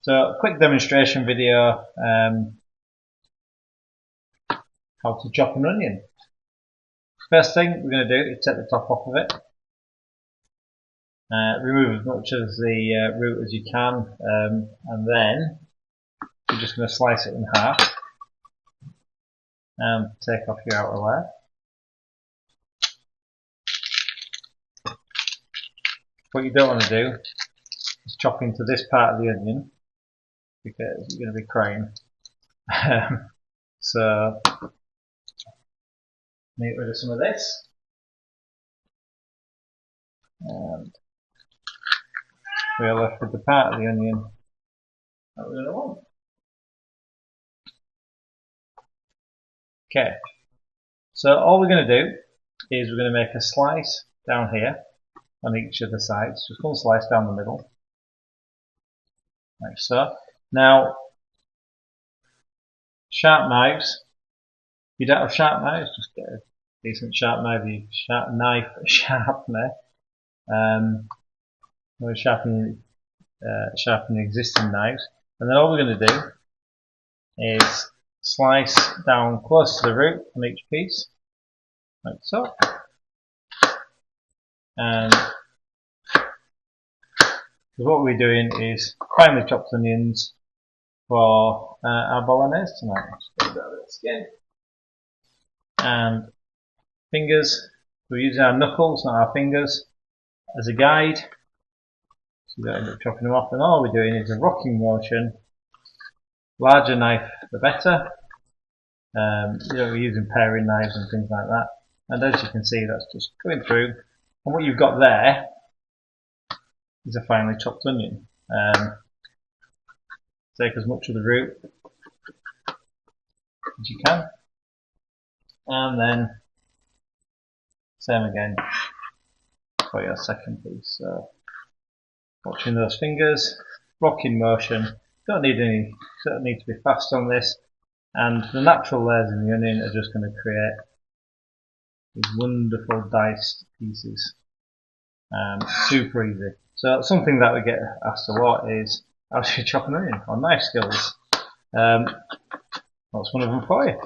So a quick demonstration video, how to chop an onion. First thing we're going to do is take the top off of it. Remove as much of the root as you can, and then you're just going to slice it in half and take off your outer layer. What you don't want to do is chop into this part of the onion because you're going to be crying. So get rid of some of this, and we're left with the part of the onion that we're going to want. Okay, so all we're going to do is we're going to make a slice down here on each of the sides. Just one slice down the middle, like so. Now, sharp knives. If you don't have sharp knives, just get a decent sharp knife. Sharpener. We're sharpening existing knives, and then all we're going to do is slice down close to the root on each piece, like so. And what we're doing is finely chopped onions for our bolognese tonight. Just get rid of the skin. And fingers, we're using our knuckles, not our fingers, as a guide, so we don't end up chopping them off. And all we're doing is a rocking motion. Larger knife the better. We're using paring knives and things like that. And as you can see, that's just going through. And what you've got there is a finely chopped onion. Take as much of the root as you can, and then same again for your second piece. So watching those fingers, rocking motion. Don't need to be fast on this, and the natural layers in the onion are just going to create these wonderful diced pieces. Super easy. So something that we get asked a lot is, how do you chop an onion? Or knife skills. That's one of them for you.